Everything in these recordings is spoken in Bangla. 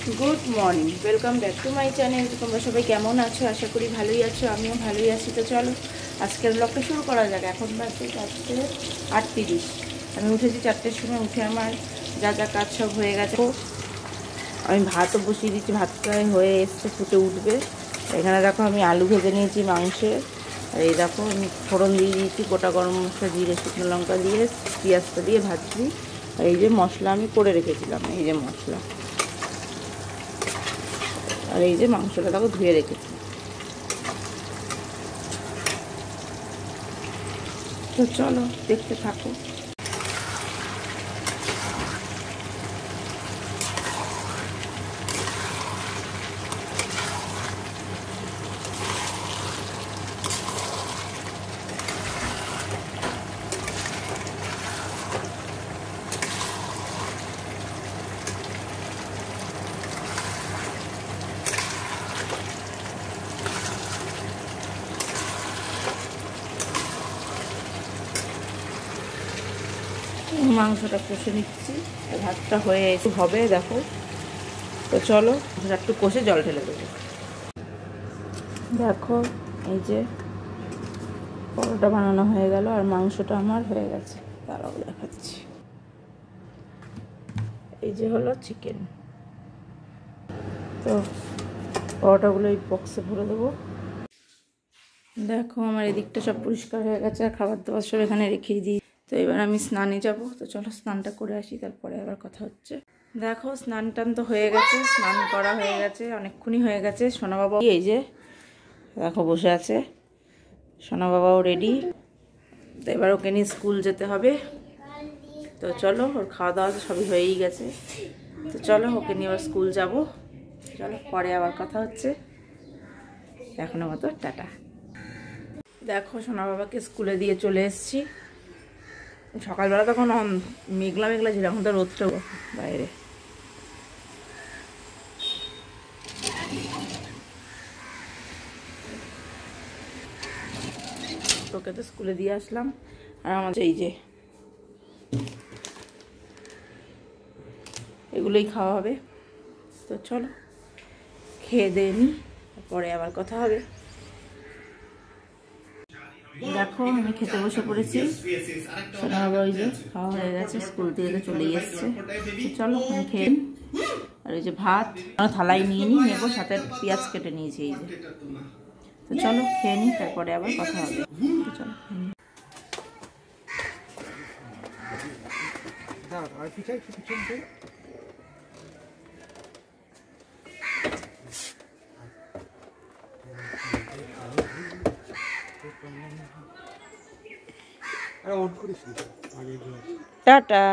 Good morning, welcome back to my channel. তোমরা সবাই কেমন আছো? আশা করি ভালোই আছো, আমিও ভালোই আছি। তো চলো আজকের ব্লগটা শুরু করা যাক। এখন বাজে 4:38। আমি উঠেছি 4টের সময়। উঠে আমার যা যা কাজ সব হয়ে গেছে। আমি ভাতও বসিয়ে দিচ্ছি, ভাত প্রায় হয়ে এসছে, ফুটে উঠবে। এখানে দেখো আমি আলু ভেজে নিয়েছি মাংসের। আর এই দেখো আমি ফোড়ন দিয়ে দিয়েছি, গোটা গরম মশলা, জিরে, শুকনো লঙ্কা দিয়ে পেঁয়াজটা দিয়ে ভাজছি। আর এই যে মশলা আমি করে রেখেছিলাম, এই যে মশলা। আর এই যে মাংসটা দেখো ধুয়ে রেখেছি। তো চলো দেখতে থাকো। মাংসটা কষে নিচ্ছি, ভাতটা হয়ে একটু হবে দেখো। তো চলো একটু কষে জল ঢেলে দেবো। দেখো এই যে পরোটা বানানো হয়ে গেল, আর মাংসটা আমার হয়ে গেছে, তারাও দেখাচ্ছি। এই যে হলো চিকেন। তো পরোটাগুলো এই বক্সে ভরে দেবো। দেখো আমার এদিকটা সব পরিষ্কার হয়ে গেছে, আর খাবার দাবার সব এখানে রেখেই দিই। তো এবার আমি স্নানে যাব। তো চলো স্নানটা করে আসি, তারপরে আবার কথা হচ্ছে। দেখো স্নান টান তো হয়ে গেছে, স্নান করা হয়ে গেছে, অনেকক্ষণই হয়ে গেছে। সোনা বাবা এই যে দেখো বসে আছে, সোনা বাবাও রেডি। তো এবার ওকে নিয়ে স্কুল যেতে হবে। তো চলো, ওর খাওয়া দাওয়া সবই হয়েই গেছে। তো চলো ওকে নিয়ে আবার স্কুল যাব। চলো পরে আবার কথা হচ্ছে। এখনো মতো টাটা। দেখো সোনা বাবাকে স্কুলে দিয়ে চলে এসেছি। সকালবেলা তখন মেঘলা মেঘলা ছিল, এখন তো রোদটা বাইরে। তোকে তো স্কুলে দিয়ে আসলাম, আর আমাদের এই যে এগুলোই খাওয়া হবে। তো চলো খেয়ে দিয়ে নিই, পরে আবার কথা হবে। দেখো আমি খেতে বসে পড়েছি। সোনা বাবা ওই যে খাওয়া হয়ে গেছে, স্কুল থেকে তো চলেই এসছে। তো চলো আমি খেয়ে। আর এই যে ভাত থালায় নিয়ে নেবো, সাথে পেঁয়াজ কেটে নিয়েছি এই যে। তো চলো খেয়ে নিই, তারপরে আবার কথা হবে। তো চলো টাটা।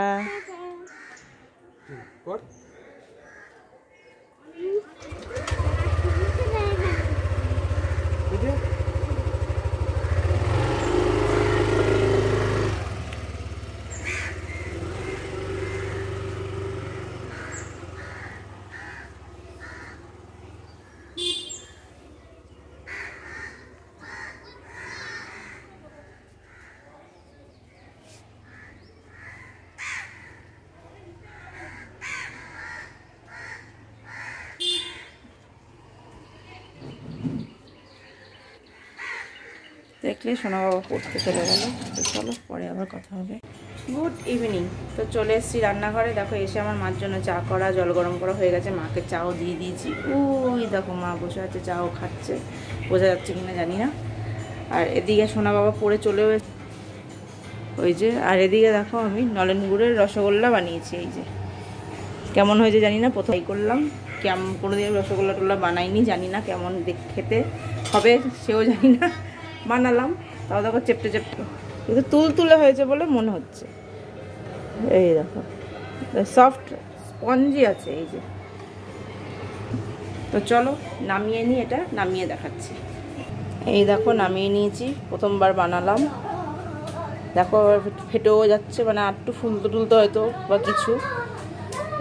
দেখলে সোনা বাবা পড়তে চলে গেল। তো চলো পরে আবার কথা হবে। Good evening. তো চলে এসেছি রান্নাঘরে। দেখো এসে আমার মার জন্য চা করা, জল গরম করা হয়ে গেছে। মাকে চাও দিয়ে দিয়েছি। ওই দেখো মা বসে আছে, চাও খাচ্ছে, বোঝা যাচ্ছে কিনা জানি না। আর এদিকে সোনা বাবা পড়ে চলেও ওই যে। আর এদিকে দেখো আমি নলেন গুড়ের রসগোল্লা বানিয়েছি। এই যে কেমন হয়েছে জানি না, প্রথম করলাম। কেমন কোনোদিন রসগোল্লা টোল্লা বানাইনি, জানি না কেমন খেতে হবে, সেও জানি না। বানালাম, তাও দেখো চেপটে চেপটে, কিন্তু তুলতুলে হয়েছে বলে মনে হচ্ছে। এই দেখো সফট স্পঞ্জি আছে এই যে। তো চলো নামিয়ে নিই, এটা নামিয়ে দেখাচ্ছি। এই দেখো নামিয়ে নিয়েছি, প্রথমবার বানালাম। দেখো ফেটেও যাচ্ছে, মানে আর একটু ফুলতে টুলতে হয়তো বা কিছু।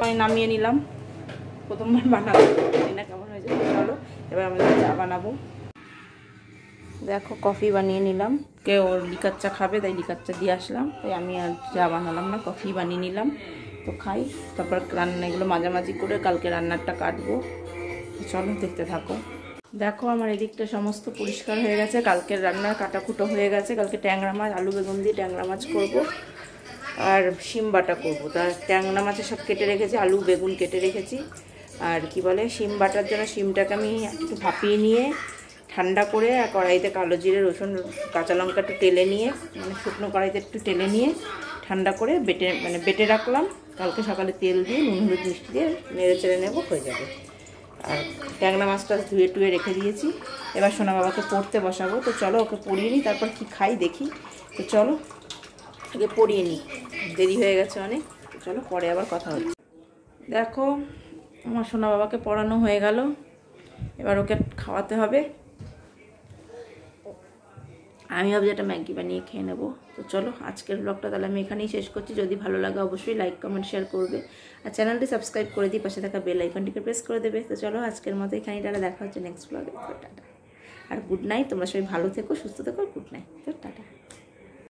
আমি নামিয়ে নিলাম, প্রথমবার বানাবো, জানি না কেমন হয়েছে। চলো এবার আমরা চা বানাবো। দেখো কফি বানিয়ে নিলাম, কেউ লিকার চা খাবে তাই লিকার চা দিয়ে আসলাম, তাই আমি আর চা বানালাম না, কফি বানিয়ে নিলাম। তো খাই, তারপর রান্না এগুলো মাঝামাঝি করে কালকে রান্নারটা কাটবো। চলো দেখতে থাকো। দেখো আমার এদিকটা সমস্ত পরিষ্কার হয়ে গেছে, কালকের রান্নার কাটাকুটো হয়ে গেছে। কালকে ট্যাংরা মাছ, আলু বেগুন দিয়ে ট্যাংরা মাছ করব আর শিম বাটা করবো। তা ট্যাংরা মাছে সব কেটে রেখেছি, আলু বেগুন কেটে রেখেছি। আর কি বলে, শিম বাটার জন্য শিমটাকে আমি একটু ভাপিয়ে নিয়ে ঠান্ডা করে আর কড়াইতে কালো জিরে রসুন কাঁচা লঙ্কা একটু টেলে নিয়ে, মানে শুকনো কড়াইতে একটু টেলে নিয়ে ঠান্ডা করে বেটে রাখলাম। কালকে সকালে তেল দিয়ে নুন হলুদ মিষ্টি দিয়ে নেড়ে চেড়ে নেবো, হয়ে যাবে। আর ট্যাংরা মাছটা ধুয়ে টুয়ে রেখে দিয়েছি। এবার সোনা বাবাকে পড়তে বসাবো। তো চলো ওকে পড়িয়ে নিই, তারপর কি খাই দেখি। তো চলো আগে পড়িয়ে নিই, দেরি হয়ে গেছে অনেক। তো চলো পরে আবার কথা হচ্ছে। দেখো আমার সোনা বাবাকে পড়ানো হয়ে গেল, এবার ওকে খাওয়াতে হবে। আমি ভাবছি একটা ম্যাগি বানিয়ে খেয়ে নেবো। তো চলো আজকের ব্লগটা তাহলে আমি এখানেই শেষ করছি। যদি ভালো লাগে অবশ্যই লাইক কমেন্ট শেয়ার করবে, আর চ্যানেলটি সাবস্ক্রাইব করে দিই, পাশে থাকা বেল আইকনটিকে প্রেস করে দেবে। তো চলো আজকের মতো এখানেই, দেখা হচ্ছে নেক্সট ব্লগে। তো টাটা আর গুড নাইট। তোমরা সবাই ভালো থেকো, সুস্থ থেকো, গুড নাইট। তো টাটা।